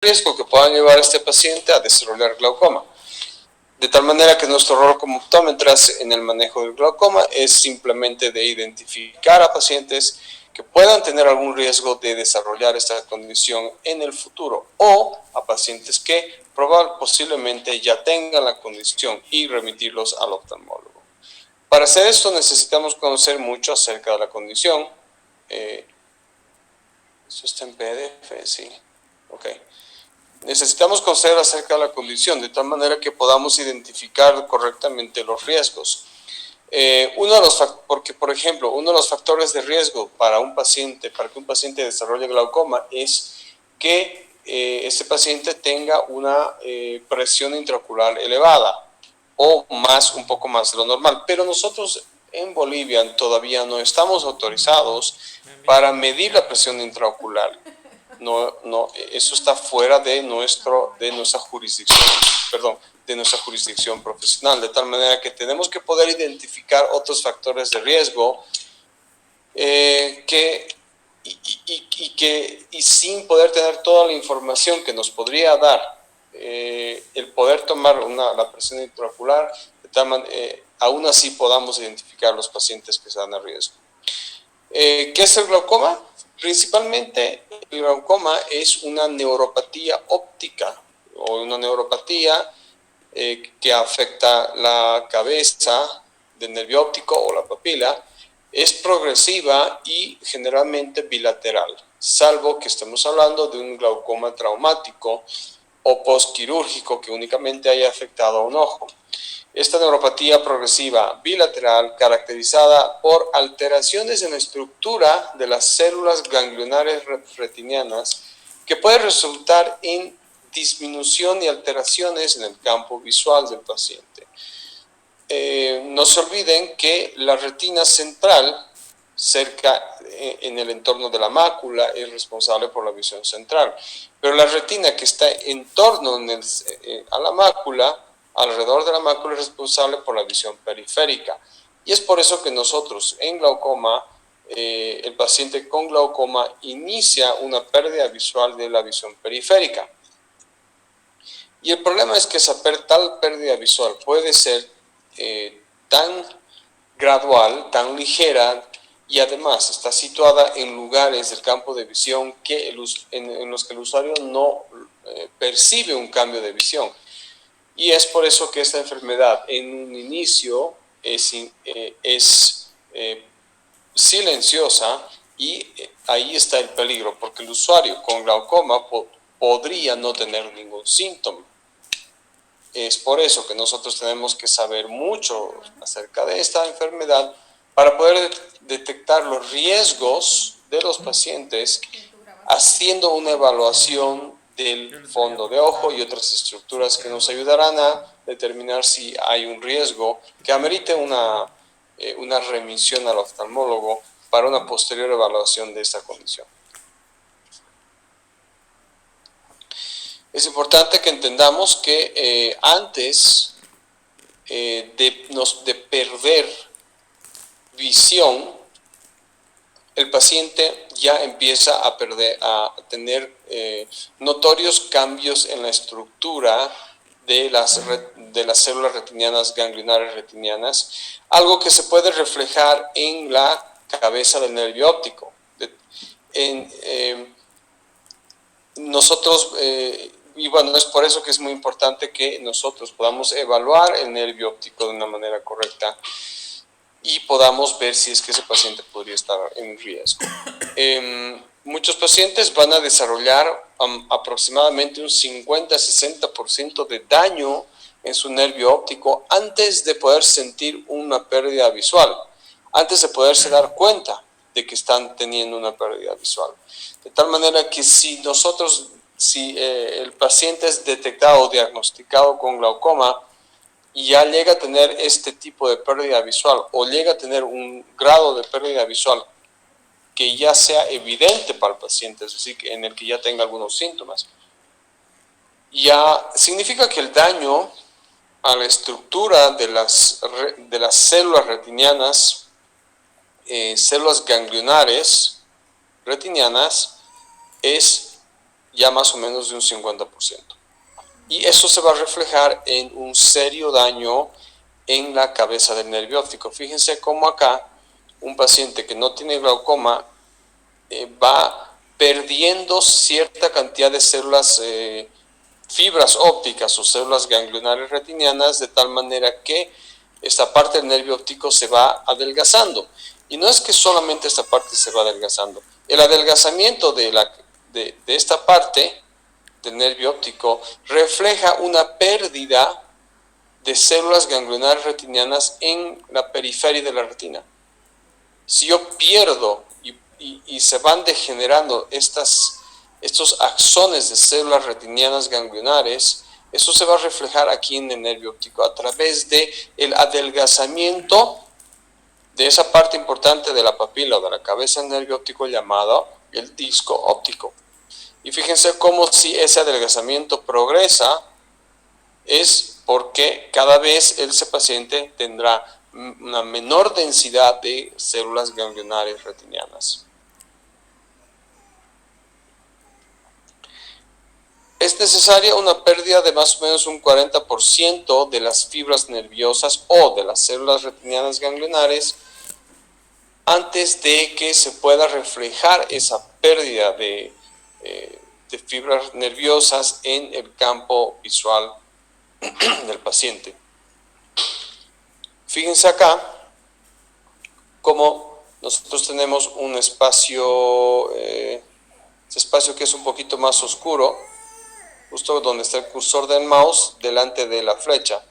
riesgo que puedan llevar a este paciente a desarrollar glaucoma. De tal manera que nuestro rol como optómetras en el manejo del glaucoma es simplemente de identificar a pacientes que puedan tener algún riesgo de desarrollar esta condición en el futuro, o a pacientes que posiblemente ya tengan la condición y remitirlos al oftalmólogo. Para hacer esto necesitamos conocer mucho acerca de la condición. ¿Esto está en PDF? Sí. Ok. Necesitamos conocer acerca de la condición, de tal manera que podamos identificar correctamente los riesgos. Porque, por ejemplo, uno de los factores de riesgo para que un paciente desarrolle glaucoma es que este paciente tenga una presión intraocular elevada o un poco más de lo normal. Pero nosotros en Bolivia todavía no estamos autorizados para medir la presión intraocular. Eso está fuera de nuestra jurisdicción profesional, de tal manera que tenemos que poder identificar otros factores de riesgo y sin poder tener toda la información que nos podría dar el poder tomar la presión intraocular, aún así podamos identificar los pacientes que están a riesgo. ¿Qué es el glaucoma? Principalmente el glaucoma es una neuropatía óptica o una neuropatía que afecta la cabeza del nervio óptico o la papila. Es progresiva y generalmente bilateral, salvo que estemos hablando de un glaucoma traumático o postquirúrgico que únicamente haya afectado a un ojo. Esta neuropatía progresiva bilateral, caracterizada por alteraciones en la estructura de las células ganglionares retinianas, que puede resultar en disminución y alteraciones en el campo visual del paciente. No se olviden que la retina central, en el entorno de la mácula, es responsable por la visión central, pero la retina que está en torno a la mácula, alrededor de la mácula, es responsable por la visión periférica. Y es por eso que nosotros en glaucoma, el paciente con glaucoma inicia una pérdida visual de la visión periférica. Y el problema es que tal pérdida visual puede ser tan gradual, tan ligera, y además está situada en lugares del campo de visión en los que el usuario no percibe un cambio de visión. Y es por eso que esta enfermedad en un inicio es silenciosa, y ahí está el peligro, porque el usuario con glaucoma podría no tener ningún síntoma. Es por eso que nosotros tenemos que saber mucho acerca de esta enfermedad para poder detectar los riesgos de los pacientes, haciendo una evaluación del fondo de ojo y otras estructuras que nos ayudarán a determinar si hay un riesgo que amerite una remisión al oftalmólogo para una posterior evaluación de esta condición. Es importante que entendamos que antes de perder visión, el paciente ya empieza a tener notorios cambios en la estructura de las células retinianas, ganglionares retinianas, algo que se puede reflejar en la cabeza del nervio óptico. Y bueno, es por eso que es muy importante que nosotros podamos evaluar el nervio óptico de una manera correcta y podamos ver si es que ese paciente podría estar en riesgo. Muchos pacientes van a desarrollar aproximadamente un 50-60% de daño en su nervio óptico antes de poder sentir una pérdida visual, antes de poderse dar cuenta de que están teniendo una pérdida visual. De tal manera que si el paciente es detectado o diagnosticado con glaucoma y ya llega a tener este tipo de pérdida visual, o llega a tener un grado de pérdida visual que ya sea evidente para el paciente, es decir, en el que ya tenga algunos síntomas, ya significa que el daño a la estructura de las células retinianas, células ganglionares retinianas, ya más o menos de un 50%. Y eso se va a reflejar en un serio daño en la cabeza del nervio óptico. Fíjense cómo acá un paciente que no tiene glaucoma va perdiendo cierta cantidad de células, fibras ópticas o células ganglionares retinianas, de tal manera que esta parte del nervio óptico se va adelgazando. Y no es que solamente esta parte se va adelgazando. El adelgazamiento de esta parte del nervio óptico refleja una pérdida de células ganglionares retinianas en la periferia de la retina. Si yo pierdo y se van degenerando estos axones de células retinianas ganglionares, eso se va a reflejar aquí en el nervio óptico a través del adelgazamiento de esa parte importante de la papila o de la cabeza del nervio óptico llamado el disco óptico. Y fíjense cómo si ese adelgazamiento progresa es porque cada vez ese paciente tendrá una menor densidad de células ganglionares retinianas. Es necesaria una pérdida de más o menos un 40% de las fibras nerviosas o de las células retinianas ganglionares antes de que se pueda reflejar esa pérdida de fibras nerviosas en el campo visual del paciente. Fíjense acá cómo nosotros tenemos un espacio, este espacio que es un poquito más oscuro, justo donde está el cursor del mouse, delante de la flecha.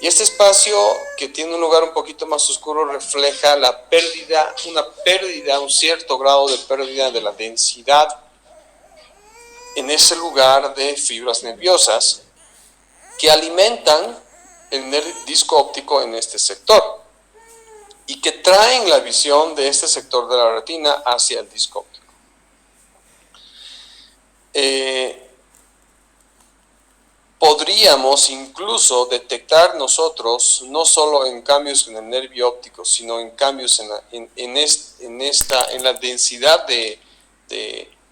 Y este espacio, que tiene un lugar un poquito más oscuro, refleja la pérdida, un cierto grado de pérdida de la densidad en ese lugar de fibras nerviosas que alimentan el disco óptico en este sector y que traen la visión de este sector de la retina hacia el disco óptico. Podríamos incluso detectar nosotros, no solo en cambios en el nervio óptico, sino en cambios en la densidad de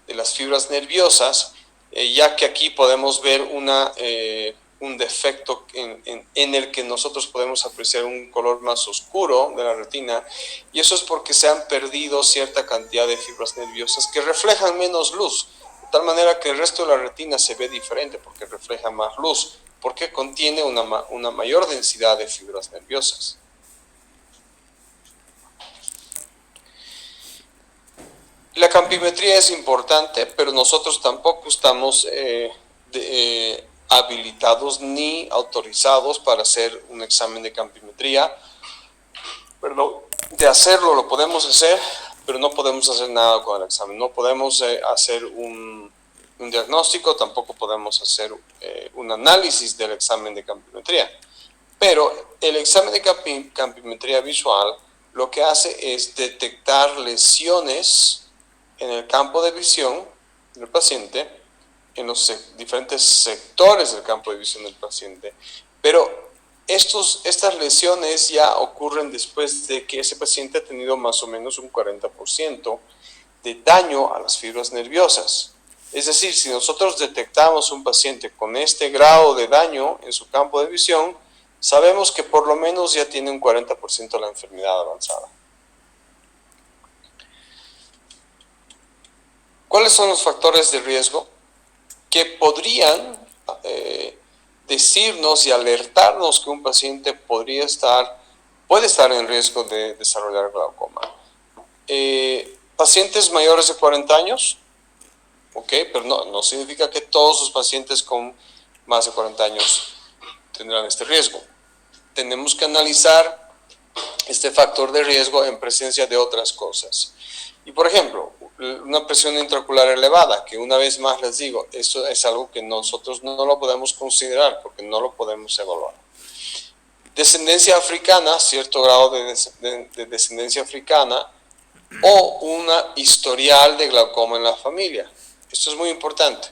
las fibras nerviosas, ya que aquí podemos ver un defecto en el que nosotros podemos apreciar un color más oscuro de la retina, y eso es porque se han perdido cierta cantidad de fibras nerviosas que reflejan menos luz, de tal manera que el resto de la retina se ve diferente porque refleja más luz, porque contiene una mayor densidad de fibras nerviosas. La campimetría es importante, pero nosotros tampoco estamos habilitados ni autorizados para hacer un examen de campimetría. De hacerlo lo podemos hacer, pero no podemos hacer nada con el examen. No podemos hacer un diagnóstico, tampoco podemos hacer un análisis del examen de campimetría. Pero el examen de campimetría visual lo que hace es detectar lesiones en el campo de visión del paciente, en los diferentes sectores del campo de visión del paciente. Pero estas lesiones ya ocurren después de que ese paciente ha tenido más o menos un 40% de daño a las fibras nerviosas. Es decir, si nosotros detectamos un paciente con este grado de daño en su campo de visión, sabemos que por lo menos ya tiene un 40% de la enfermedad avanzada. ¿Cuáles son los factores de riesgo que podrían decirnos y alertarnos que un paciente puede estar en riesgo de desarrollar glaucoma? Pacientes mayores de 40 años, ok, pero no significa que todos los pacientes con más de 40 años tendrán este riesgo. Tenemos que analizar este factor de riesgo en presencia de otras cosas. Y por ejemplo, una presión intraocular elevada, que una vez más les digo, eso es algo que nosotros no lo podemos considerar porque no lo podemos evaluar. Descendencia africana, cierto grado de descendencia africana, o una historial de glaucoma en la familia. Esto es muy importante.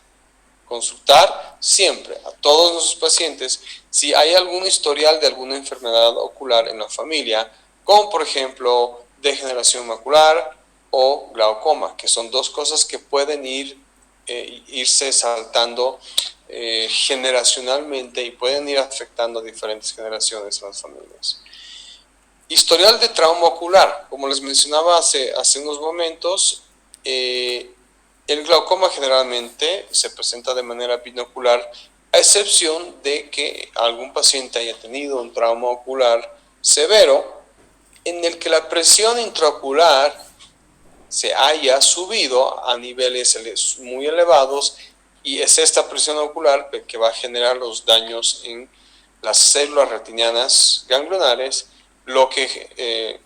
Consultar siempre a todos nuestros pacientes si hay algún historial de alguna enfermedad ocular en la familia, como por ejemplo degeneración macular o glaucoma, que son dos cosas que pueden ir irse saltando generacionalmente y pueden ir afectando a diferentes generaciones en las familias. Historial de trauma ocular. Como les mencionaba hace unos momentos, el glaucoma generalmente se presenta de manera binocular, a excepción de que algún paciente haya tenido un trauma ocular severo en el que la presión intraocular se haya subido a niveles muy elevados, y es esta presión ocular que va a generar los daños en las células retinianas ganglionares, lo que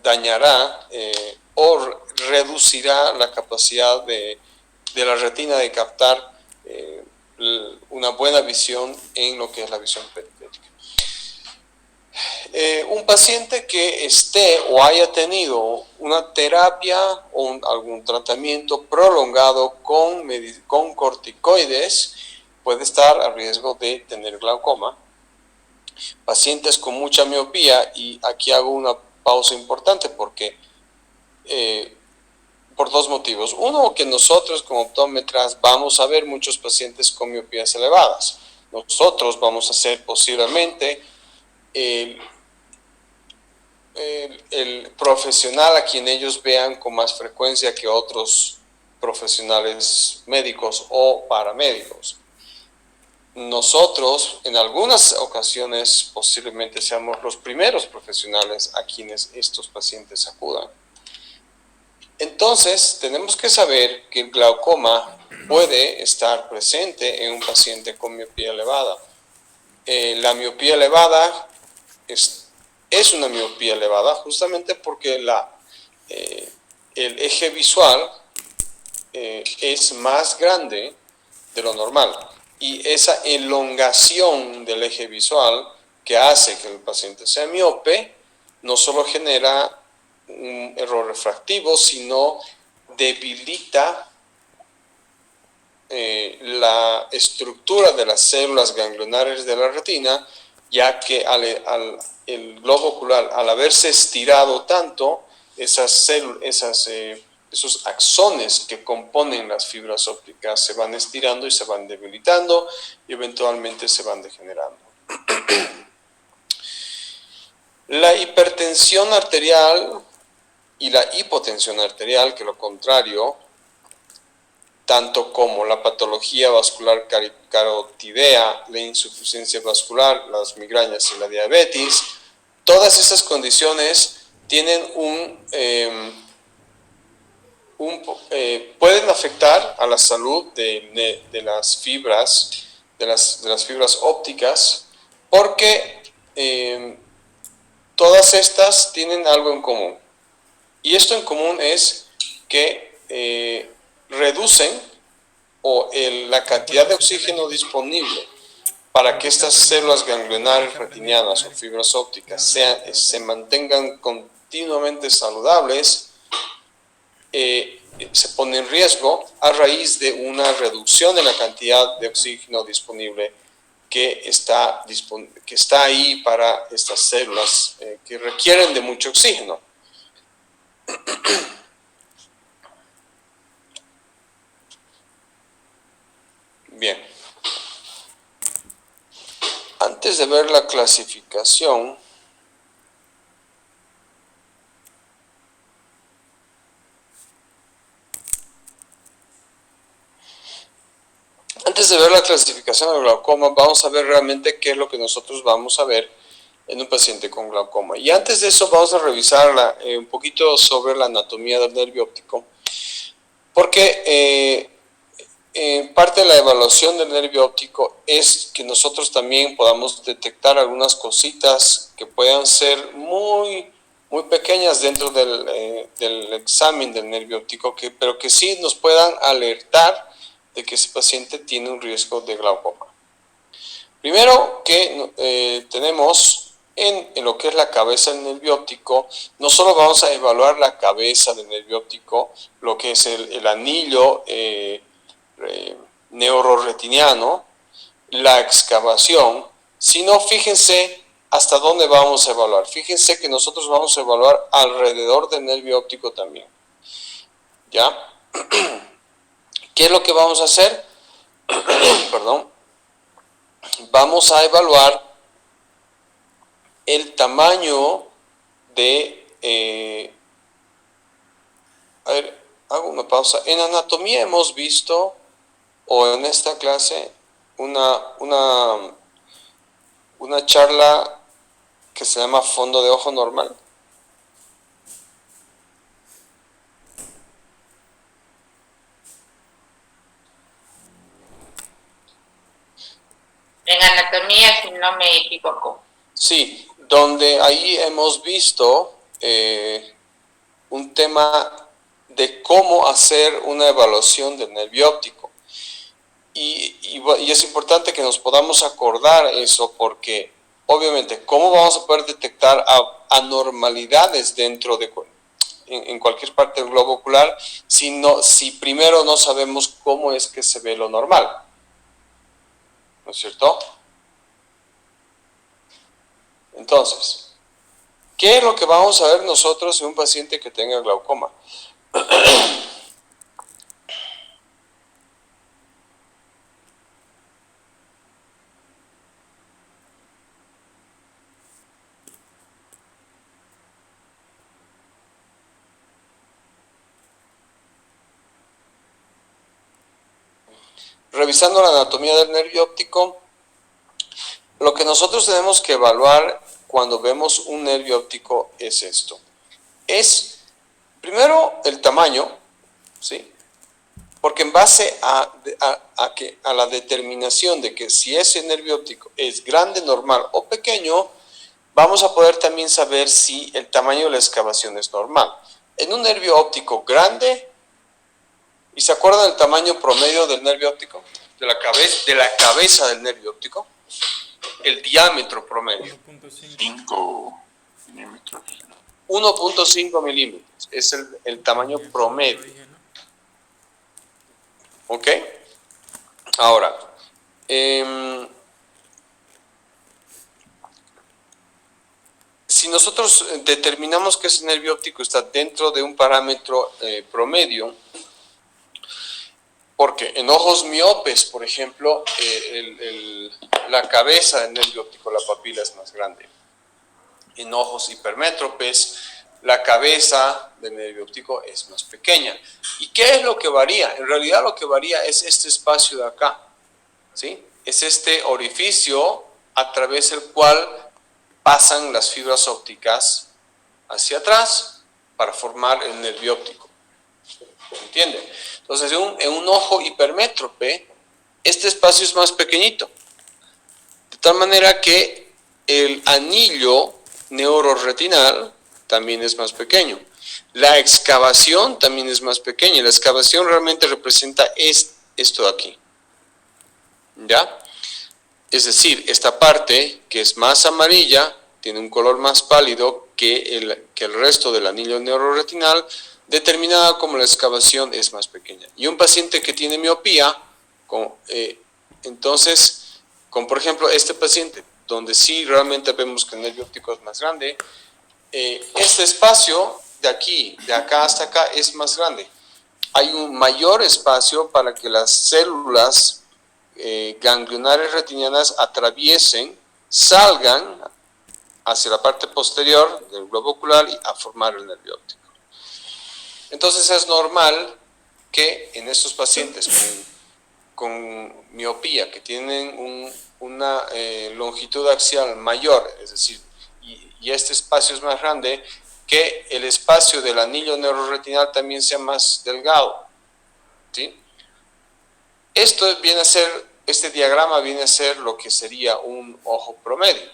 dañará o reducirá la capacidad de la retina de captar una buena visión en lo que es la visión periférica. Un paciente que esté o haya tenido una terapia o algún tratamiento prolongado con corticoides puede estar a riesgo de tener glaucoma. Pacientes con mucha miopía, y aquí hago una pausa importante porque por dos motivos. Uno, que nosotros como optómetras vamos a ver muchos pacientes con miopías elevadas. Nosotros vamos a ser posiblemente el profesional a quien ellos vean con más frecuencia que otros profesionales médicos o paramédicos. Nosotros en algunas ocasiones posiblemente seamos los primeros profesionales a quienes estos pacientes acudan. Entonces tenemos que saber que el glaucoma puede estar presente en un paciente con miopía elevada. La miopía elevada es una miopía elevada justamente porque el eje visual es más grande de lo normal, y esa elongación del eje visual que hace que el paciente sea miope no solo genera un error refractivo, sino debilita la estructura de las células ganglionares de la retina, ya que el globo ocular, al haberse estirado tanto, esos axones que componen las fibras ópticas se van estirando y se van debilitando y eventualmente se van degenerando. La hipertensión arterial y la hipotensión arterial, que lo contrario, tanto como la patología vascular carotidea, la insuficiencia vascular, las migrañas y la diabetes, todas esas condiciones tienen pueden afectar a la salud de las fibras, de las fibras ópticas, porque todas estas tienen algo en común. Y esto en común es que reducen la cantidad de oxígeno disponible para que estas células ganglionares retinianas o fibras ópticas se mantengan continuamente saludables. Se pone en riesgo a raíz de una reducción en la cantidad de oxígeno disponible que está ahí para estas células que requieren de mucho oxígeno. Bien. Antes de ver la clasificación, del glaucoma, vamos a ver realmente qué es lo que nosotros vamos a ver en un paciente con glaucoma. Y antes de eso vamos a revisar un poquito sobre la anatomía del nervio óptico, porque parte de la evaluación del nervio óptico es que nosotros también podamos detectar algunas cositas que puedan ser muy pequeñas dentro del examen del nervio óptico, pero que sí nos puedan alertar de que ese paciente tiene un riesgo de glaucoma. Primero que tenemos en lo que es la cabeza del nervio óptico, no solo vamos a evaluar la cabeza del nervio óptico, lo que es el anillo neuroretiniano, la excavación, sino fíjense hasta dónde vamos a evaluar. Fíjense que nosotros vamos a evaluar alrededor del nervio óptico también. ¿Ya? ¿Qué es lo que vamos a hacer? Perdón. Vamos a evaluar el tamaño de... a ver, hago una pausa. En anatomía hemos visto, o en esta clase, una charla que se llama fondo de ojo normal. En anatomía, si no me equivoco. Sí, donde ahí hemos visto un tema de cómo hacer una evaluación del nervio óptico. Y es importante que nos podamos acordar eso porque, obviamente, ¿cómo vamos a poder detectar anormalidades dentro de en cualquier parte del globo ocular si primero no sabemos cómo es que se ve lo normal? ¿No es cierto? Entonces, ¿qué es lo que vamos a ver nosotros en un paciente que tenga glaucoma? Revisando la anatomía del nervio óptico, lo que nosotros tenemos que evaluar cuando vemos un nervio óptico es esto. Es, primero, el tamaño, ¿sí? Porque en base a la determinación de que si ese nervio óptico es grande, normal o pequeño, vamos a poder también saber si el tamaño de la excavación es normal. En un nervio óptico grande, ¿y se acuerdan del tamaño promedio del nervio óptico? De la cabeza del nervio óptico. El diámetro promedio. 1.5 milímetros. 1.5 milímetros es el tamaño promedio. ¿Ok? Ahora, si nosotros determinamos que ese nervio óptico está dentro de un parámetro promedio, porque en ojos miopes, por ejemplo, la cabeza del nervio óptico, la papila es más grande. En ojos hipermétropes, la cabeza del nervio óptico es más pequeña. ¿Y qué es lo que varía? En realidad lo que varía es este espacio de acá, ¿sí? Es este orificio a través del cual pasan las fibras ópticas hacia atrás para formar el nervio óptico. ¿Entiende? Entonces, en un ojo hipermétrope, este espacio es más pequeñito. De tal manera que el anillo neuroretinal también es más pequeño. La excavación también es más pequeña. La excavación realmente representa esto de aquí. ¿Ya? Es decir, esta parte que es más amarilla, tiene un color más pálido que el resto del anillo neuroretinal, determinada como la excavación es más pequeña. Y un paciente que tiene miopía, entonces, como por ejemplo este paciente, donde sí realmente vemos que el nervio óptico es más grande, este espacio de aquí, de acá hasta acá, es más grande. Hay un mayor espacio para que las células ganglionares retinianas atraviesen, salgan hacia la parte posterior del globo ocular y a formar el nervio óptico. Entonces es normal que en estos pacientes con miopía, que tienen una longitud axial mayor, es decir, y este espacio es más grande, que el espacio del anillo neuroretinal también sea más delgado, ¿sí? Esto viene a ser, este diagrama viene a ser lo que sería un ojo promedio,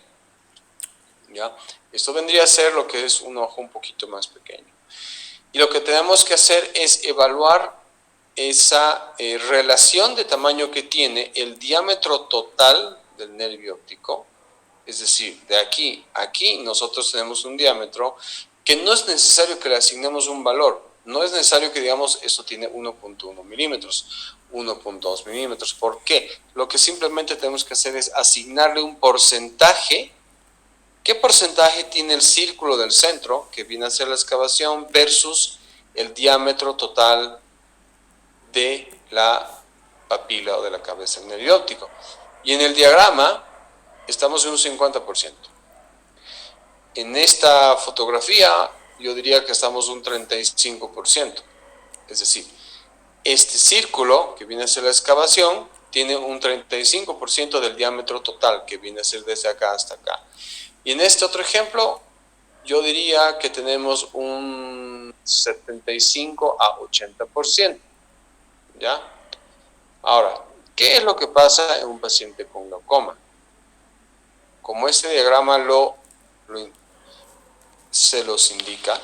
¿ya? Esto vendría a ser lo que es un ojo un poquito más pequeño. Y lo que tenemos que hacer es evaluar esa relación de tamaño que tiene el diámetro total del nervio óptico, es decir, de aquí a aquí nosotros tenemos un diámetro que no es necesario que le asignemos un valor, no es necesario que digamos esto tiene 1.1 milímetros, 1.2 milímetros. ¿Por qué? Lo que simplemente tenemos que hacer es asignarle un porcentaje. ¿Qué porcentaje tiene el círculo del centro, que viene a ser la excavación, versus el diámetro total de la papila o de la cabeza del nervio óptico. Y en el diagrama estamos en un 50%. En esta fotografía yo diría que estamos un 35%. Es decir, este círculo que viene a ser la excavación tiene un 35% del diámetro total, que viene a ser desde acá hasta acá. Y en este otro ejemplo, yo diría que tenemos un 75 a 80%. ¿Ya? Ahora, ¿qué es lo que pasa en un paciente con glaucoma? Como este diagrama se los indica,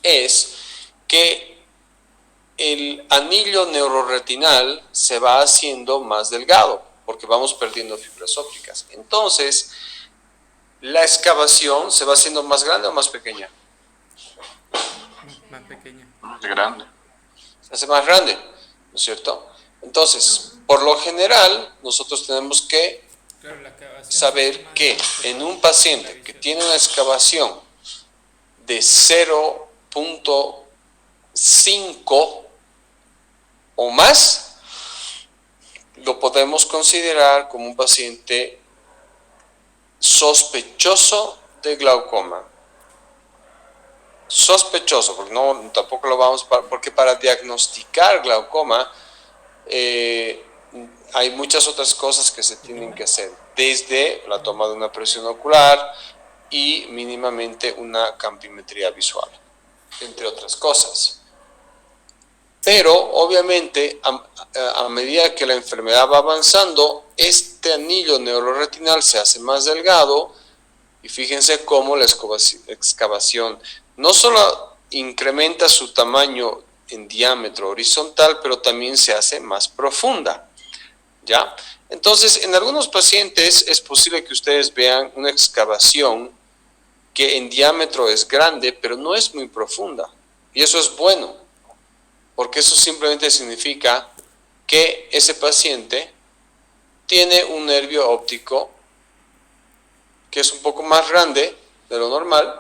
es que el anillo neuroretinal se va haciendo más delgado porque vamos perdiendo fibras ópticas. Entonces, la excavación se va haciendo más grande o más pequeña. Más pequeña. Más grande. Se hace más grande, ¿no es cierto? Entonces, por lo general, nosotros tenemos que saber que en un paciente que tiene una excavación de 0.5 o más, lo podemos considerar como un paciente sospechoso de glaucoma. Sospechoso, porque no, tampoco lo vamos porque para diagnosticar glaucoma hay muchas otras cosas que se tienen que hacer, desde la toma de una presión ocular y mínimamente una campimetría visual, entre otras cosas. Pero obviamente a medida que la enfermedad va avanzando, este anillo neuroretinal se hace más delgado y fíjense cómo la excavación no solo incrementa su tamaño en diámetro horizontal, pero también se hace más profunda, ¿ya? Entonces, en algunos pacientes es posible que ustedes vean una excavación que en diámetro es grande, pero no es muy profunda. Y eso es bueno, porque eso simplemente significa que ese paciente tiene un nervio óptico que es un poco más grande de lo normal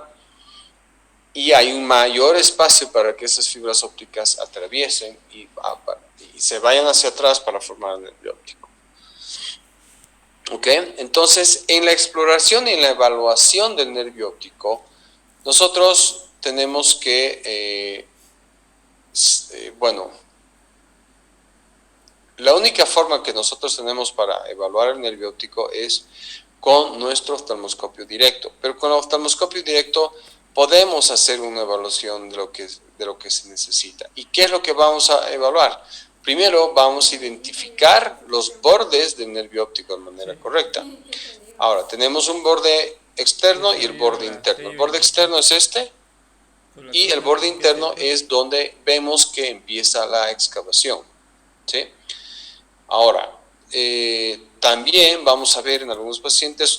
y hay un mayor espacio para que esas fibras ópticas atraviesen y se vayan hacia atrás para formar el nervio óptico. ¿Ok? Entonces, en la exploración y en la evaluación del nervio óptico, nosotros tenemos que, la única forma que nosotros tenemos para evaluar el nervio óptico es con nuestro oftalmoscopio directo. Pero con el oftalmoscopio directo podemos hacer una evaluación de lo que se necesita. ¿Y qué es lo que vamos a evaluar? Primero vamos a identificar los bordes del nervio óptico de manera correcta. Ahora, tenemos un borde externo y el borde interno. El borde externo es este y el borde interno es donde vemos que empieza la excavación, ¿sí? Ahora, también vamos a ver en algunos pacientes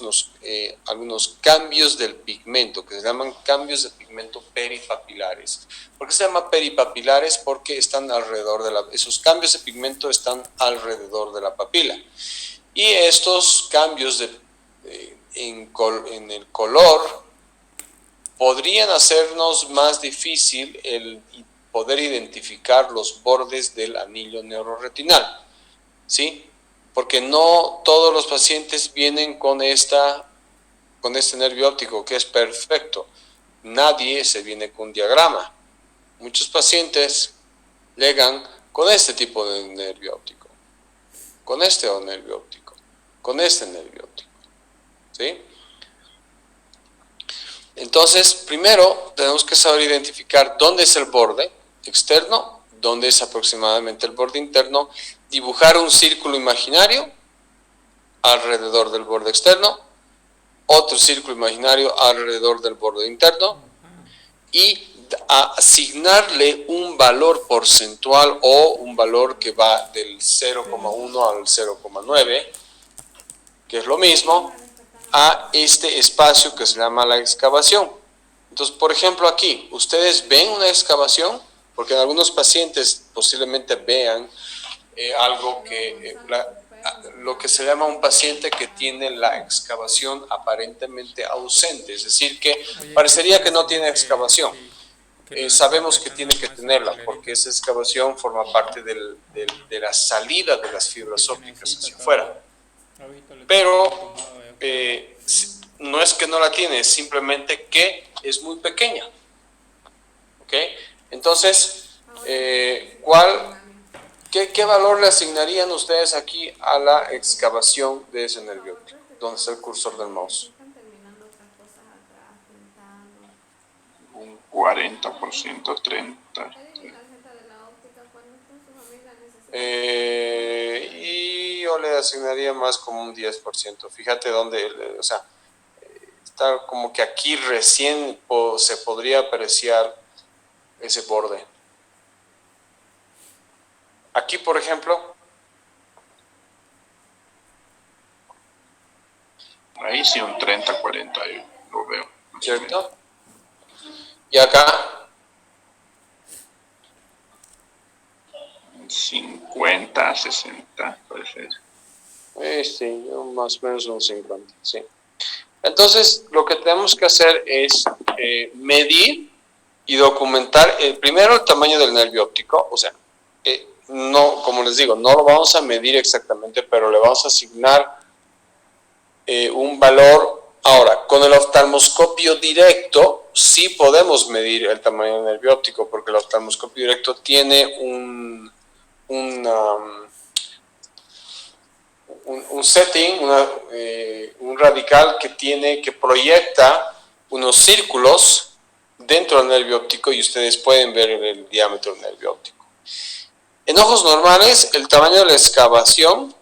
algunos cambios del pigmento, que se llaman cambios de pigmento peripapilares. ¿Por qué se llama peripapilares? Porque están alrededor esos cambios de pigmento están alrededor de la papila. Y estos cambios en el color podrían hacernos más difícil el poder identificar los bordes del anillo neuroretinal, ¿sí? Porque no todos los pacientes vienen con este nervio óptico que es perfecto. Nadie se viene con un diagrama. Muchos pacientes llegan con este tipo de nervio óptico, con este nervio óptico, con este nervio óptico, ¿sí? Entonces, primero tenemos que saber identificar dónde es el borde externo, dónde es aproximadamente el borde interno, dibujar un círculo imaginario alrededor del borde externo, otro círculo imaginario alrededor del borde interno y asignarle un valor porcentual o un valor que va del 0,1 al 0,9, que es lo mismo, a este espacio que se llama la excavación. Entonces, por ejemplo, aquí, ¿ustedes ven una excavación? Porque en algunos pacientes posiblemente vean algo que, lo que se llama un paciente que tiene la excavación aparentemente ausente, es decir, que parecería que no tiene excavación. sabemos que tiene que tenerla, porque esa excavación forma parte de la salida de las fibras ópticas hacia afuera. Pero no es que no la tiene, es simplemente que es muy pequeña. ¿Ok? Entonces, ¿qué valor le asignarían ustedes aquí a la excavación de ese nervio óptico? ¿Dónde está el cursor del mouse? Un 40%, 30%. Y yo le asignaría más como un 10%. Fíjate dónde, o sea, está como que aquí recién se podría apreciar ese borde. Aquí, por ejemplo, Ahí sí un 30-40, yo lo veo. ¿cierto? Y acá, 50-60, puede ser. sí, más o menos un 50, sí. Entonces, lo que tenemos que hacer es medir y documentar primero el tamaño del nervio óptico, o sea, no, como les digo, no lo vamos a medir exactamente, pero le vamos a asignar un valor. Ahora, con el oftalmoscopio directo sí podemos medir el tamaño del nervio óptico, porque el oftalmoscopio directo tiene un setting, un radical que proyecta unos círculos dentro del nervio óptico y ustedes pueden ver el diámetro del nervio óptico. En ojos normales, el tamaño de la excavación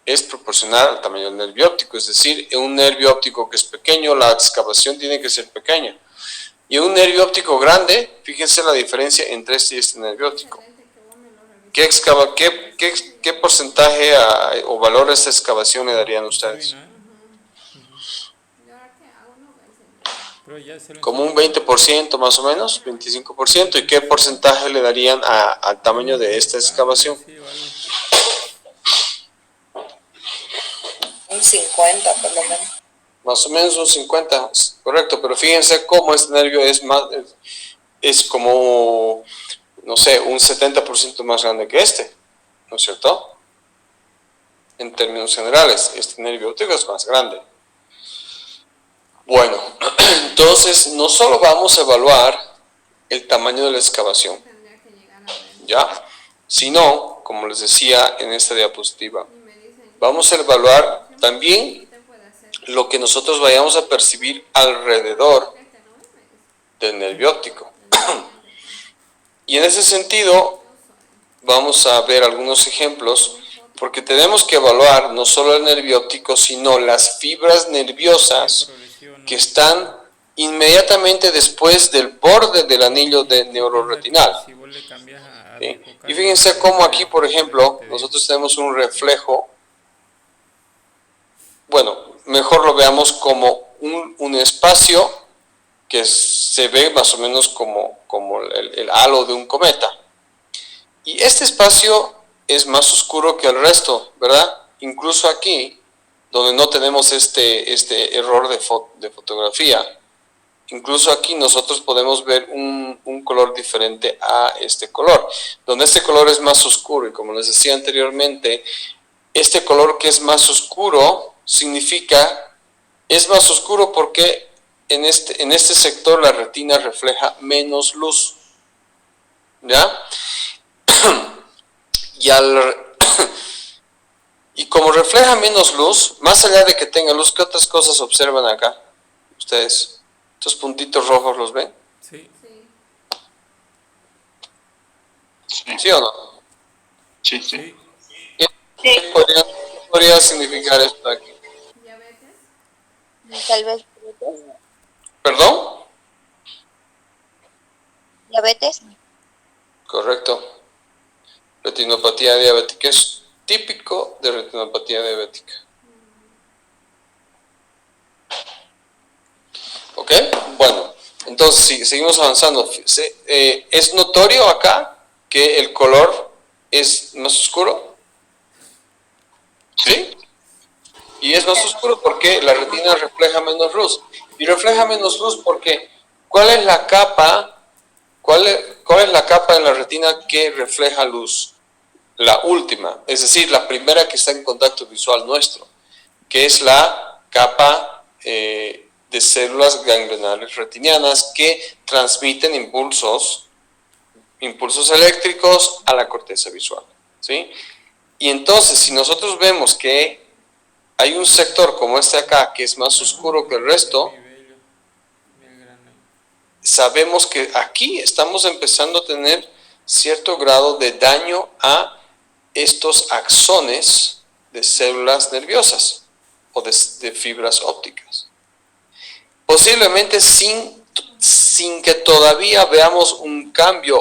es proporcional al tamaño del nervio óptico, es decir, en un nervio óptico que es pequeño, la excavación tiene que ser pequeña. Y en un nervio óptico grande, fíjense la diferencia entre este y este nervio óptico. ¿Qué porcentaje o valor a esta excavación le darían ustedes? Como un 20% más o menos, 25%. ¿Y qué porcentaje le darían al tamaño de esta excavación? Un 50 por lo menos. Más o menos un 50, correcto, pero fíjense cómo este nervio es como, no sé, un 70% más grande que este, ¿no es cierto? En términos generales, este nervio óptico es más grande. Bueno, entonces no solo vamos a evaluar el tamaño de la excavación, ¿ya? Sino, como les decía en esta diapositiva, vamos a evaluar también lo que nosotros vayamos a percibir alrededor del nervio óptico. Y en ese sentido, vamos a ver algunos ejemplos, porque tenemos que evaluar no solo el nervio óptico, sino las fibras nerviosas que están inmediatamente después del borde del anillo de neuroretinal. ¿Sí? Y fíjense cómo aquí, por ejemplo, nosotros tenemos un reflejo. Bueno, mejor lo veamos como un espacio que se ve más o menos como el halo de un cometa. Y este espacio es más oscuro que el resto, ¿verdad? Incluso aquí, donde no tenemos este error de fotografía, incluso aquí nosotros podemos ver un color diferente a este color, donde este color es más oscuro, y como les decía anteriormente, este color que es más oscuro significa, es más oscuro porque en este sector la retina refleja menos luz, ¿ya? Y como refleja menos luz, más allá de que tenga luz, ¿qué otras cosas observan acá? Ustedes, estos puntitos rojos, ¿los ven? Sí. ¿Sí o no? Sí, sí. ¿Qué podría significar esto aquí? Tal vez diabetes. ¿Perdón? Diabetes. Correcto. Retinopatía diabética es típico de retinopatía diabética. ¿Ok? Bueno, entonces sí, seguimos avanzando. ¿Es notorio acá que el color es más oscuro? ¿Sí? Y es más oscuro porque la retina refleja menos luz. Y refleja menos luz porque ¿Cuál es la capa? ¿Cuál es la capa en la retina que refleja luz? La última, es decir, la primera que está en contacto visual nuestro, que es la capa de células ganglionales retinianas que transmiten impulsos eléctricos a la corteza visual, ¿sí? Y entonces, si nosotros vemos que hay un sector como este acá, que es más oscuro que el resto, sabemos que aquí estamos empezando a tener cierto grado de daño a estos axones de células nerviosas o de fibras ópticas. Posiblemente sin que todavía veamos un cambio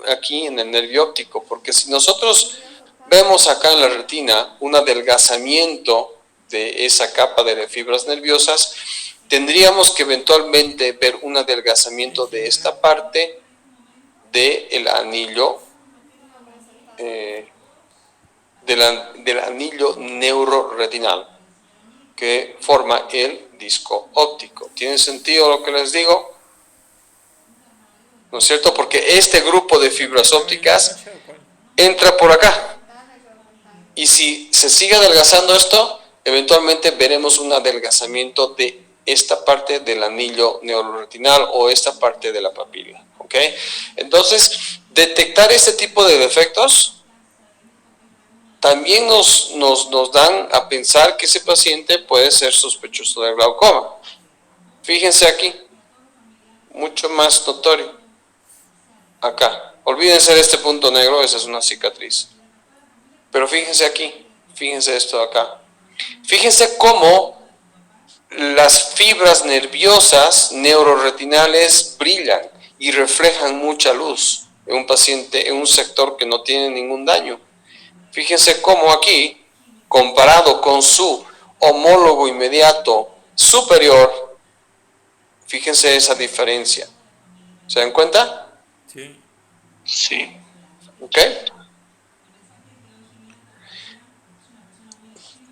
aquí en el nervio óptico, porque si nosotros vemos acá en la retina un adelgazamiento de esa capa de fibras nerviosas, tendríamos que eventualmente ver un adelgazamiento de esta parte del anillo, del anillo neuroretinal que forma el disco óptico. ¿Tiene sentido lo que les digo? ¿No es cierto? Porque este grupo de fibras ópticas entra por acá. Y si se sigue adelgazando esto, eventualmente veremos un adelgazamiento de esta parte del anillo neuroretinal o esta parte de la papila. ¿Ok? Entonces, detectar este tipo de defectos también nos dan a pensar que ese paciente puede ser sospechoso de glaucoma. Fíjense aquí, mucho más notorio. Acá, olvídense de este punto negro, esa es una cicatriz. Pero fíjense aquí, fíjense esto de acá. Fíjense cómo las fibras nerviosas neuroretinales brillan y reflejan mucha luz en un paciente, en un sector que no tiene ningún daño. Fíjense cómo aquí, comparado con su homólogo inmediato superior, fíjense esa diferencia. ¿Se dan cuenta? Sí. Sí. ¿Ok?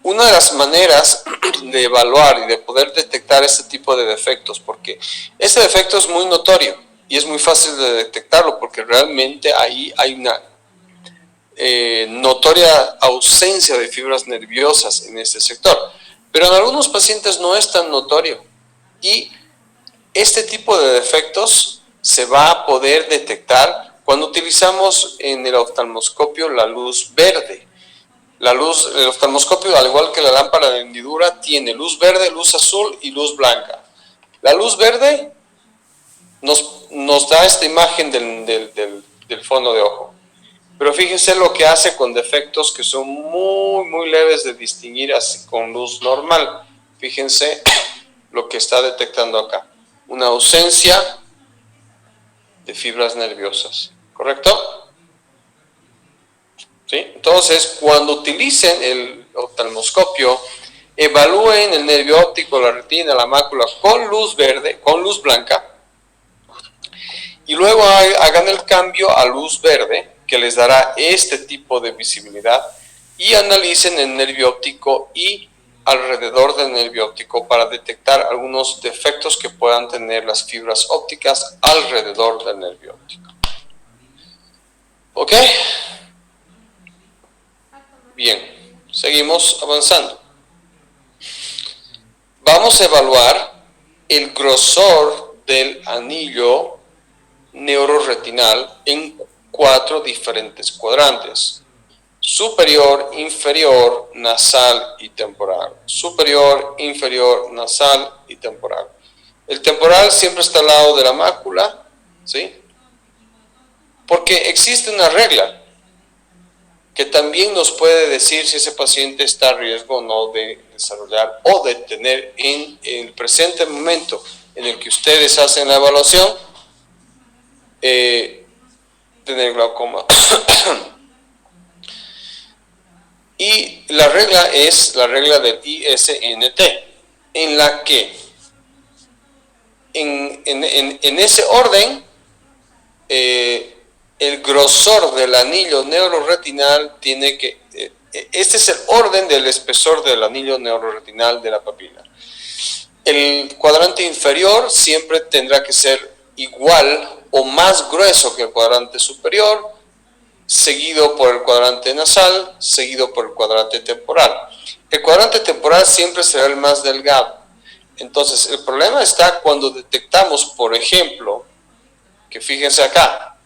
Una de las maneras de evaluar y de poder detectar este tipo de defectos, porque este defecto es muy notorio y es muy fácil de detectarlo, porque realmente ahí hay una notoria ausencia de fibras nerviosas en este sector, pero en algunos pacientes no es tan notorio y este tipo de defectos se va a poder detectar cuando utilizamos en el oftalmoscopio la luz verde. El oftalmoscopio, al igual que la lámpara de hendidura, tiene luz verde, luz azul y luz blanca. La luz verde nos da esta imagen del fondo de ojo. Pero fíjense lo que hace con defectos que son muy, muy leves de distinguir así con luz normal. Fíjense lo que está detectando acá. Una ausencia de fibras nerviosas. ¿Correcto? ¿Sí? Entonces, cuando utilicen el oftalmoscopio, evalúen el nervio óptico, la retina, la mácula con luz verde, con luz blanca, y luego hagan el cambio a luz verde, que les dará este tipo de visibilidad, y analicen el nervio óptico y alrededor del nervio óptico para detectar algunos defectos que puedan tener las fibras ópticas alrededor del nervio óptico. ¿Ok? Bien, seguimos avanzando. Vamos a evaluar el grosor del anillo neuroretinal en 4 diferentes cuadrantes: superior, inferior, nasal y temporal. Superior, inferior, nasal y temporal. El temporal siempre está al lado de la mácula, ¿sí? Porque existe una regla que también nos puede decir si ese paciente está a riesgo o no de desarrollar o de tener en el presente momento en el que ustedes hacen la evaluación, tener glaucoma. Y la regla es la regla del ISNT, en la que en ese orden el grosor del anillo neuroretinal tiene que, este es el orden del espesor del anillo neuroretinal de la papila. el cuadrante inferior siempre tendrá que ser igual o más grueso que el cuadrante superior, seguido por el cuadrante nasal, seguido por el cuadrante temporal. El cuadrante temporal siempre será el más delgado. Entonces, el problema está cuando detectamos, por ejemplo, que fíjense acá,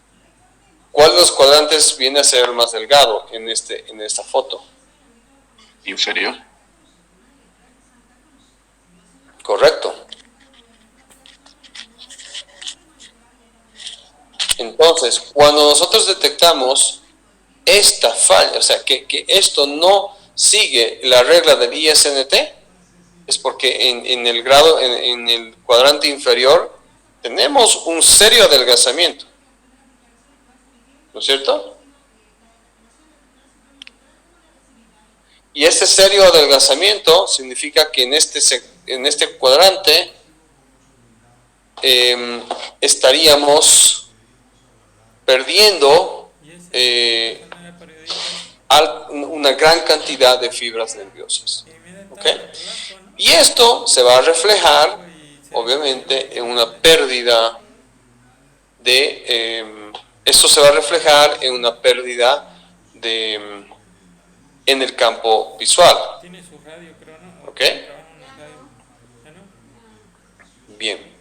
¿cuál de los cuadrantes viene a ser el más delgado en esta foto? Inferior. Correcto. Entonces, cuando nosotros detectamos esta falla, o sea, que esto no sigue la regla del ISNT, es porque en el cuadrante inferior tenemos un serio adelgazamiento, ¿no es cierto? Y este serio adelgazamiento significa que en este cuadrante estaríamos perdiendo una gran cantidad de fibras nerviosas. ¿Okay? Y esto se va a reflejar, obviamente, en una pérdida en el campo visual. ¿Ok? Bien.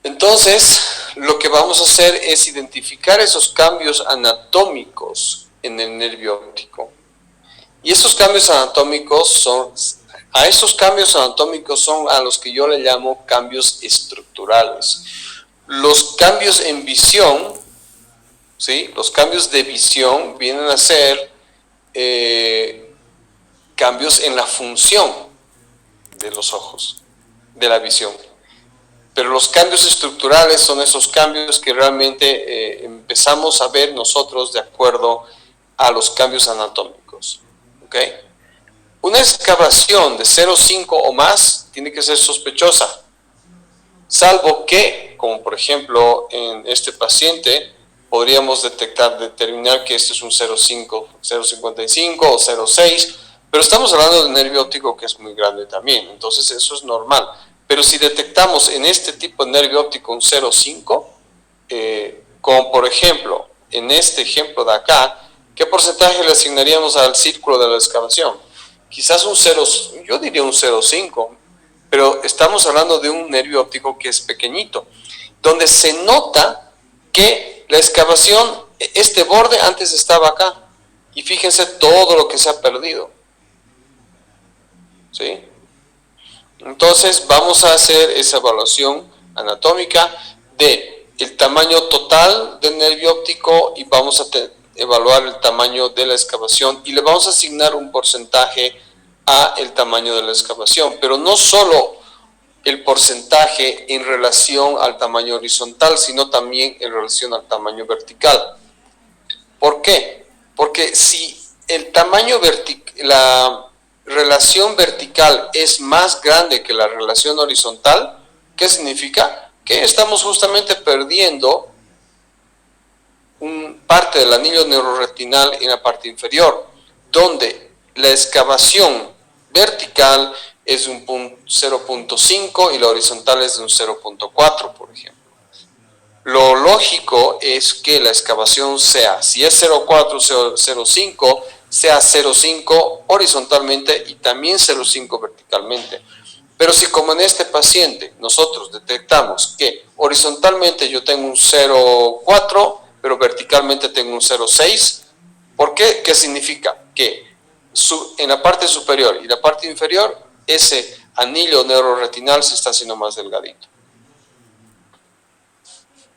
Entonces, lo que vamos a hacer es identificar esos cambios anatómicos en el nervio óptico. Y esos cambios anatómicos son a los que yo le llamo cambios estructurales. Los cambios en visión, ¿sí? Los cambios de visión vienen a ser cambios en la función de los ojos, de la visión. Pero los cambios estructurales son esos cambios que realmente empezamos a ver nosotros de acuerdo a los cambios anatómicos. ¿Okay? Una excavación de 0,5 o más tiene que ser sospechosa, salvo que, como por ejemplo en este paciente, podríamos determinar que este es un 0,5, 0,55 o 0,6, pero estamos hablando de un nervio óptico que es muy grande también, entonces eso es normal. Pero si detectamos en este tipo de nervio óptico un 0,5, como por ejemplo en este ejemplo de acá, ¿qué porcentaje le asignaríamos al círculo de la excavación? Quizás yo diría un 0,5, pero estamos hablando de un nervio óptico que es pequeñito, donde se nota que la excavación, este borde antes estaba acá, y fíjense todo lo que se ha perdido. ¿Sí? Entonces vamos a hacer esa evaluación anatómica de el tamaño total del nervio óptico y vamos a evaluar el tamaño de la excavación y le vamos a asignar un porcentaje a el tamaño de la excavación, pero no solo el porcentaje en relación al tamaño horizontal, sino también en relación al tamaño vertical. ¿Por qué? Porque si el tamaño la relación vertical es más grande que la relación horizontal, ¿qué significa? Que estamos justamente perdiendo parte del anillo neuroretinal en la parte inferior, donde la excavación vertical es de un 0.5 y la horizontal es de un 0.4, por ejemplo. Lo lógico es que la excavación sea, si es 0.4 o 0.5, sea 0.5 horizontalmente y también 0.5 verticalmente. Pero si como en este paciente nosotros detectamos que horizontalmente yo tengo un 0.4, pero verticalmente tengo un 0.6, ¿por qué? ¿Qué significa? Que en la parte superior y la parte inferior, ese anillo neuroretinal se está haciendo más delgadito.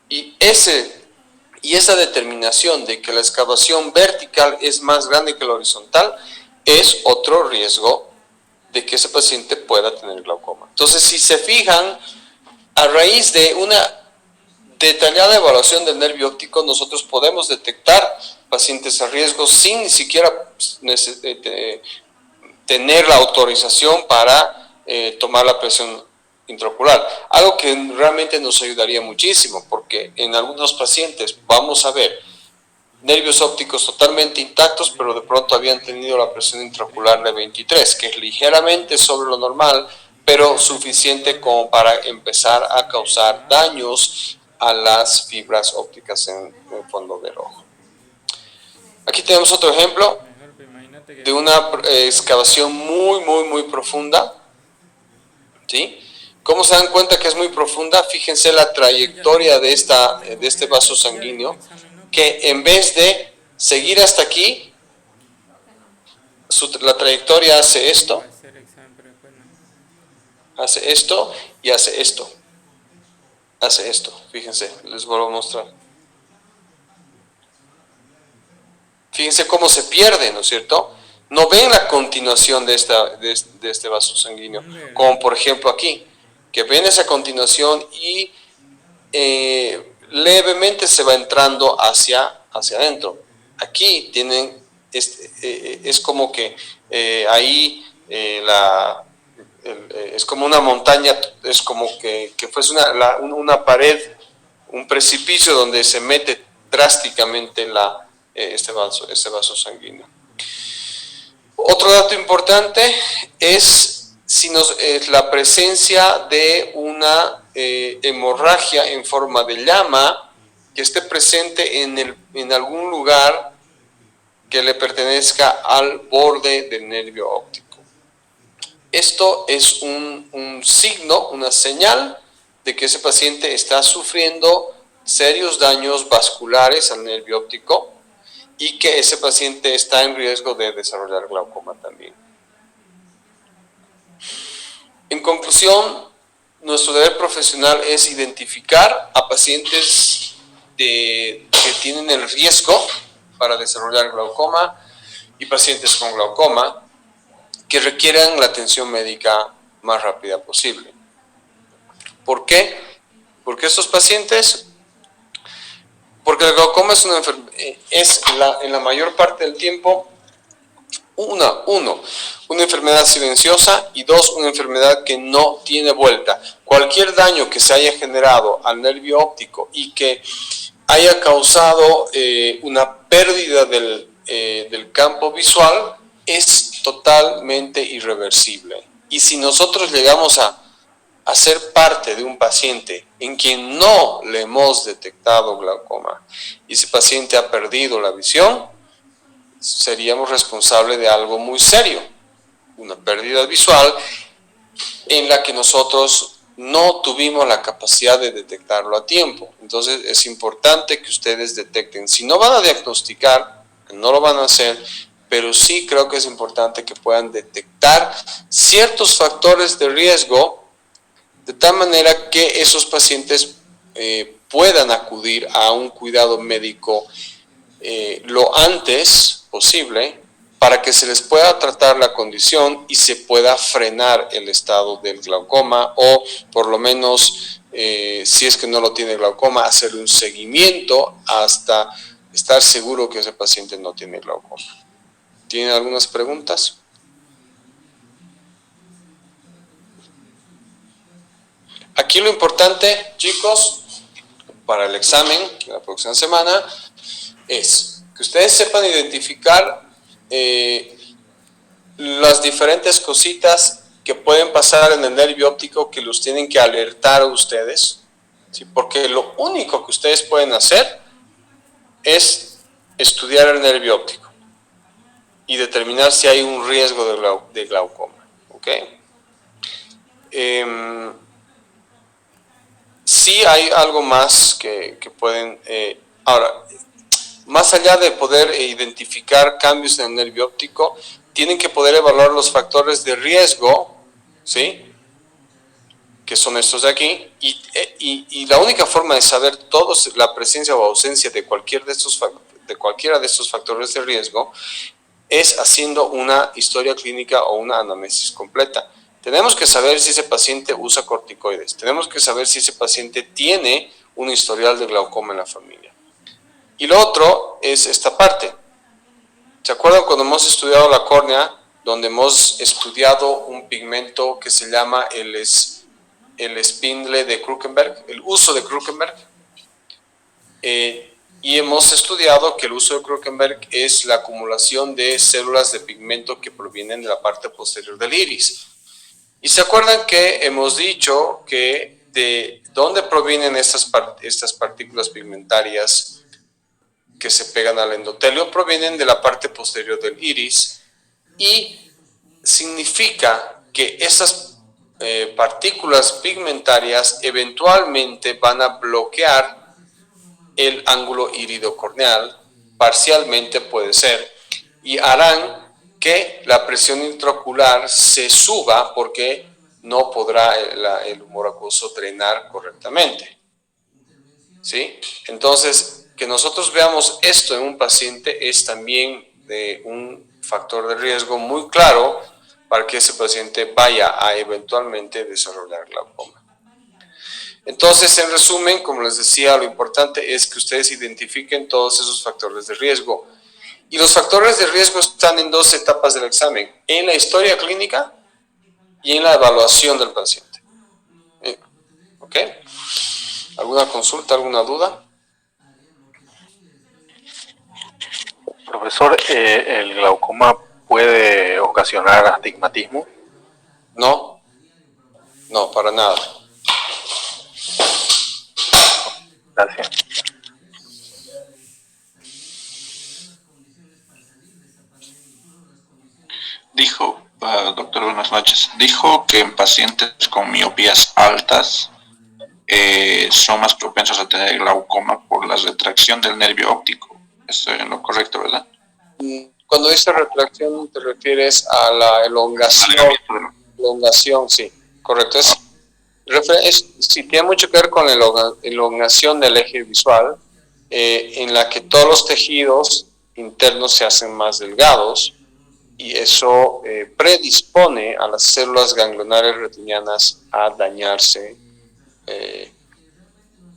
Y esa determinación de que la excavación vertical es más grande que la horizontal es otro riesgo de que ese paciente pueda tener glaucoma. Entonces, si se fijan, a raíz de una detallada evaluación del nervio óptico, nosotros podemos detectar pacientes a riesgo sin ni siquiera tener la autorización para tomar la presión intraocular, algo que realmente nos ayudaría muchísimo, porque en algunos pacientes vamos a ver nervios ópticos totalmente intactos, pero de pronto habían tenido la presión intraocular de 23, que es ligeramente sobre lo normal, pero suficiente como para empezar a causar daños a las fibras ópticas en el fondo del ojo. Aquí tenemos otro ejemplo de una excavación muy profunda, ¿sí? ¿Cómo se dan cuenta que es muy profunda? Fíjense la trayectoria de este vaso sanguíneo, que en vez de seguir hasta aquí, la trayectoria hace esto y hace esto. Hace esto, fíjense, les vuelvo a mostrar. Fíjense cómo se pierde, ¿no es cierto? No ven la continuación de este vaso sanguíneo, como por ejemplo aquí, que ven esa continuación y levemente se va entrando hacia adentro. Aquí tienen, es como que ahí es como una montaña, es como que fuese una pared, un precipicio donde se mete drásticamente este vaso sanguíneo. Otro dato importante es la presencia de una hemorragia en forma de llama que esté presente en algún lugar que le pertenezca al borde del nervio óptico. Esto es un signo, una señal de que ese paciente está sufriendo serios daños vasculares al nervio óptico y que ese paciente está en riesgo de desarrollar glaucoma también. En conclusión, nuestro deber profesional es identificar a pacientes que tienen el riesgo para desarrollar glaucoma y pacientes con glaucoma que requieran la atención médica más rápida posible. ¿Por qué? Porque estos pacientes, porque el glaucoma es en la mayor parte del tiempo una enfermedad silenciosa y dos, una enfermedad que no tiene vuelta. Cualquier daño que se haya generado al nervio óptico y que haya causado una pérdida del campo visual es totalmente irreversible. Y si nosotros llegamos a ser parte de un paciente en quien no le hemos detectado glaucoma y ese paciente ha perdido la visión, seríamos responsables de algo muy serio, una pérdida visual en la que nosotros no tuvimos la capacidad de detectarlo a tiempo. Entonces es importante que ustedes detecten. Si no van a diagnosticar, no lo van a hacer, pero sí creo que es importante que puedan detectar ciertos factores de riesgo de tal manera que esos pacientes puedan acudir a un cuidado médico lo antes posible para que se les pueda tratar la condición y se pueda frenar el estado del glaucoma o por lo menos si es que no lo tiene glaucoma, hacer un seguimiento hasta estar seguro que ese paciente no tiene glaucoma. ¿Tienen algunas preguntas? Aquí lo importante, chicos, para el examen de la próxima semana es que ustedes sepan identificar las diferentes cositas que pueden pasar en el nervio óptico que los tienen que alertar a ustedes, ¿sí? Porque lo único que ustedes pueden hacer es estudiar el nervio óptico y determinar si hay un riesgo de glaucoma. ¿Ok? Sí hay algo más que pueden... ahora, más allá de poder identificar cambios en el nervio óptico, tienen que poder evaluar los factores de riesgo, ¿sí? Que son estos de aquí, y la única forma de saber la presencia o ausencia de cualquiera de estos factores de riesgo es haciendo una historia clínica o una anamnesis completa. Tenemos que saber si ese paciente usa corticoides, tenemos que saber si ese paciente tiene un historial de glaucoma en la familia. Y lo otro es esta parte. ¿Se acuerdan cuando hemos estudiado la córnea, donde hemos estudiado un pigmento que se llama el spindle de Krukenberg, el uso de Krukenberg? Y hemos estudiado que el uso de Krukenberg es la acumulación de células de pigmento que provienen de la parte posterior del iris. Y se acuerdan que hemos dicho que de dónde provienen estas partículas pigmentarias que se pegan al endotelio, provienen de la parte posterior del iris, y significa que esas partículas pigmentarias eventualmente van a bloquear el ángulo iridocorneal, parcialmente puede ser, y harán que la presión intraocular se suba porque no podrá el humor acuoso drenar correctamente. ¿Sí? Entonces, que nosotros veamos esto en un paciente es también un factor de riesgo muy claro para que ese paciente vaya a eventualmente desarrollar glaucoma. Entonces, en resumen, como les decía, lo importante es que ustedes identifiquen todos esos factores de riesgo. Y los factores de riesgo están en dos etapas del examen: en la historia clínica y en la evaluación del paciente. ¿Ok? ¿Alguna consulta, alguna duda? Profesor, ¿el glaucoma puede ocasionar astigmatismo? No, no, para nada. Gracias. Dijo, doctor, buenas noches. Dijo que en pacientes con miopías altas son más propensos a tener glaucoma por la retracción del nervio óptico. Estoy en lo correcto, ¿verdad? Cuando dice retracción, te refieres a la elongación. Elongación, sí, correcto. Sí, tiene mucho que ver con la elongación del eje visual, en la que todos los tejidos internos se hacen más delgados, y eso predispone a las células ganglionares retinianas a dañarse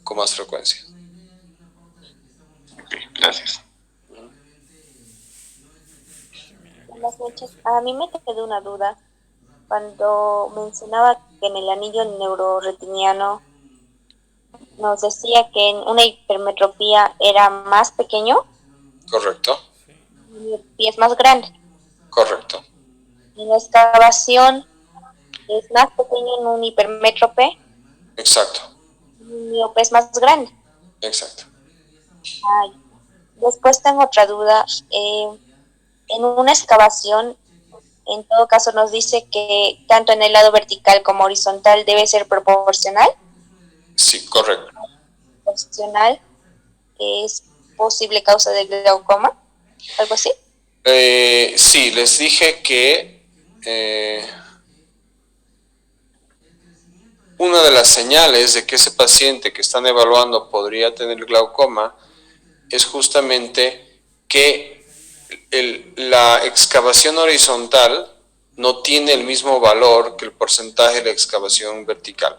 con más frecuencia. Ok, gracias. Buenas noches. A mí me quedó una duda. Cuando mencionaba que en el anillo neuroretiniano nos decía que en una hipermetropía era más pequeño, Correcto, y es más grande. correcto. En la excavación es más pequeño en un hipermétrope, Exacto, un miope es más grande. exacto. Después tengo otra duda. En una excavación, en todo caso, nos dice que tanto en el lado vertical como horizontal debe ser proporcional. Sí, correcto. Proporcional es posible causa de glaucoma, algo así. Sí, les dije que una de las señales de que ese paciente que están evaluando podría tener glaucoma es justamente que la excavación horizontal no tiene el mismo valor que el porcentaje de la excavación vertical.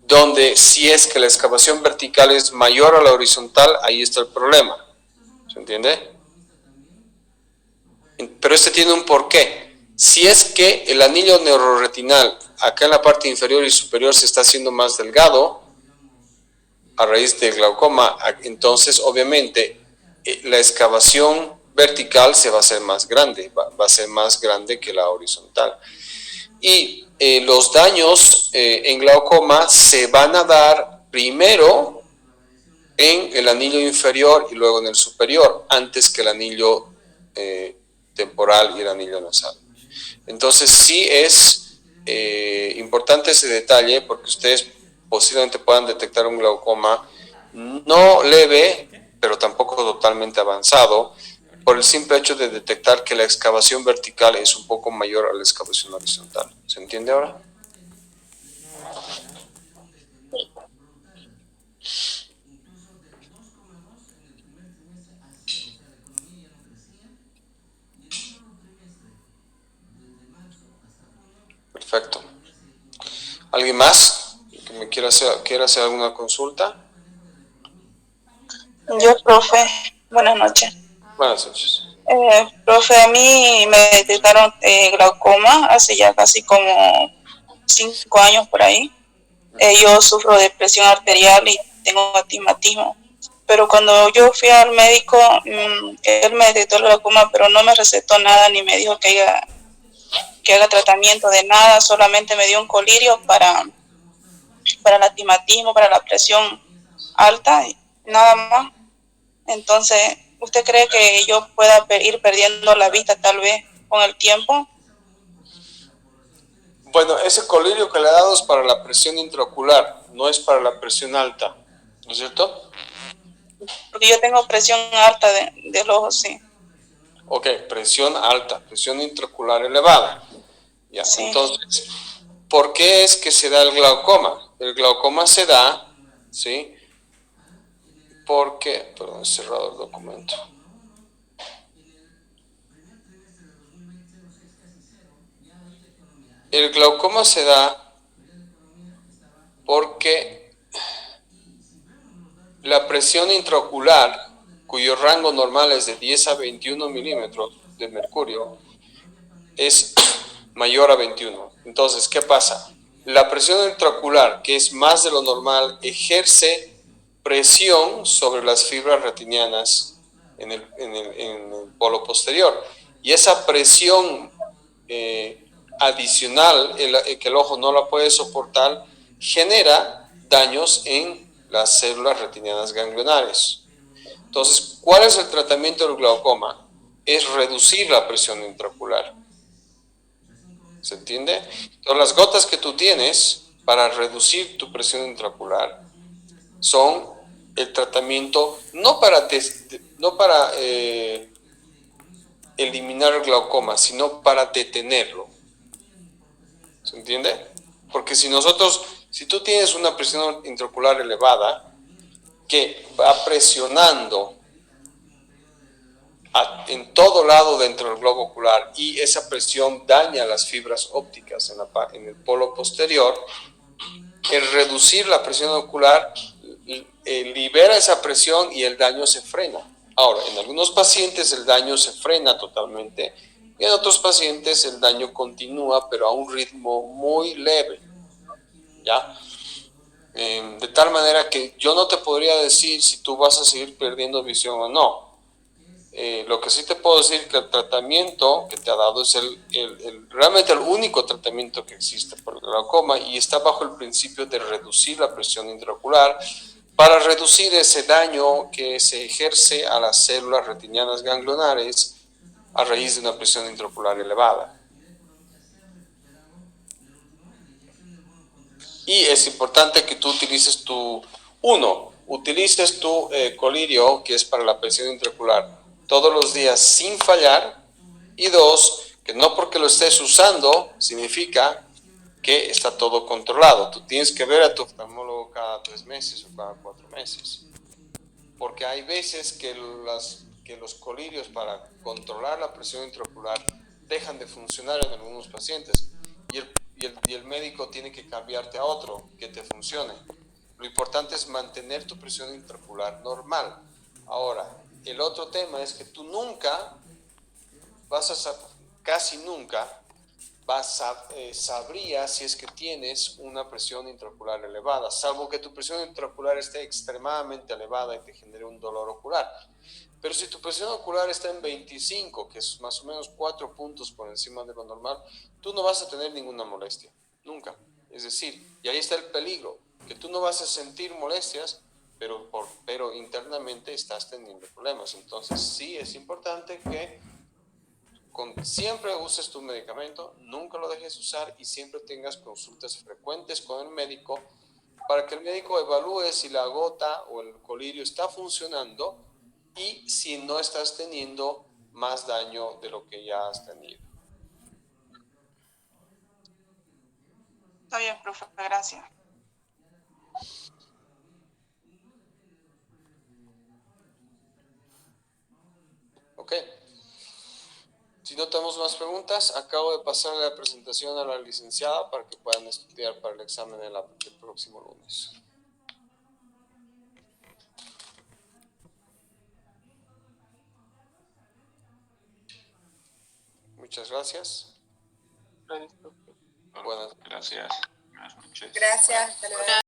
Donde si es que la excavación vertical es mayor a la horizontal, ahí está el problema. ¿Se entiende? Pero este tiene un porqué. Si es que el anillo neuroretinal acá en la parte inferior y superior se está haciendo más delgado a raíz del glaucoma, entonces obviamente la excavación vertical se va a hacer más grande, va a ser más grande que la horizontal. Y los daños en glaucoma se van a dar primero en el anillo inferior y luego en el superior, antes que el anillo temporal y el anillo nasal. Entonces sí es importante ese detalle, porque ustedes posiblemente puedan detectar un glaucoma no leve, pero tampoco totalmente avanzado, por el simple hecho de detectar que la excavación vertical es un poco mayor a la excavación horizontal. ¿Se entiende ahora? Perfecto. ¿Alguien más que me quiera hacer alguna consulta? Yo, profe, buenas noches. Buenas noches. Profe, a mí me detectaron glaucoma hace ya casi como 5 años por ahí. Yo sufro de presión arterial y tengo astigmatismo, pero cuando yo fui al médico, él me detectó el glaucoma, pero no me recetó nada ni me dijo que haga tratamiento de nada, solamente me dio un colirio para el astigmatismo, para la presión alta, y nada más. Entonces, ¿usted cree que yo pueda ir perdiendo la vista tal vez con el tiempo? Bueno, ese colirio que le ha dado es para la presión intraocular, no es para la presión alta, ¿no es cierto? Porque yo tengo presión alta del ojo, sí. Ok, presión alta, presión intraocular elevada. Ya, Sí. entonces, ¿por qué es que se da el glaucoma? El glaucoma se da, ¿sí? Porque, perdón, he cerrado el documento. El glaucoma se da porque la presión intraocular, cuyo rango normal es de 10 a 21 milímetros de mercurio, es mayor a 21. Entonces, ¿qué pasa? La presión intraocular, que es más de lo normal, ejerce presión sobre las fibras retinianas en el polo posterior. Y esa presión adicional, que el ojo no la puede soportar, genera daños en las células retinianas ganglionares. Entonces, ¿cuál es el tratamiento del glaucoma? Es reducir la presión intraocular. ¿Se entiende? Entonces, las gotas que tú tienes para reducir tu presión intraocular son el tratamiento no para eliminar el glaucoma, sino para detenerlo. ¿Se entiende? Porque si tú tienes una presión intraocular elevada que va presionando en todo lado dentro del globo ocular y esa presión daña las fibras ópticas en el polo posterior, el reducir la presión ocular libera esa presión y el daño se frena. Ahora, en algunos pacientes el daño se frena totalmente y en otros pacientes el daño continúa, pero a un ritmo muy leve, ¿ya? De tal manera que yo no te podría decir si tú vas a seguir perdiendo visión o no. Lo que sí te puedo decir que el tratamiento que te ha dado es realmente el único tratamiento que existe por el glaucoma y está bajo el principio de reducir la presión intraocular para reducir ese daño que se ejerce a las células retinianas ganglionares a raíz de una presión intraocular elevada. Y es importante que tú utilices tu colirio, que es para la presión intraocular, todos los días sin fallar. Y dos, que no porque lo estés usando significa que está todo controlado. Tú tienes que ver a tu oftalmólogo cada 3 meses o cada 4 meses. Porque hay veces que los colirios para controlar la presión intraocular dejan de funcionar en algunos pacientes y el médico tiene que cambiarte a otro que te funcione. Lo importante es mantener tu presión intraocular normal. Ahora, el otro tema es que tú casi nunca sabrías si es que tienes una presión intraocular elevada, salvo que tu presión intraocular esté extremadamente elevada y te genere un dolor ocular. Pero si tu presión ocular está en 25, que es más o menos 4 puntos por encima de lo normal, tú no vas a tener ninguna molestia, nunca. Es decir, y ahí está el peligro, que tú no vas a sentir molestias, pero internamente estás teniendo problemas. Entonces sí es importante que siempre uses tu medicamento, nunca lo dejes usar y siempre tengas consultas frecuentes con el médico para que el médico evalúe si la gota o el colirio está funcionando y si no estás teniendo más daño de lo que ya has tenido. Está bien, profe, gracias. Ok. Si no tenemos más preguntas, acabo de pasarle la presentación a la licenciada para que puedan estudiar para el examen el próximo lunes. Muchas gracias. Gracias. Buenas noches. Gracias. Hasta luego.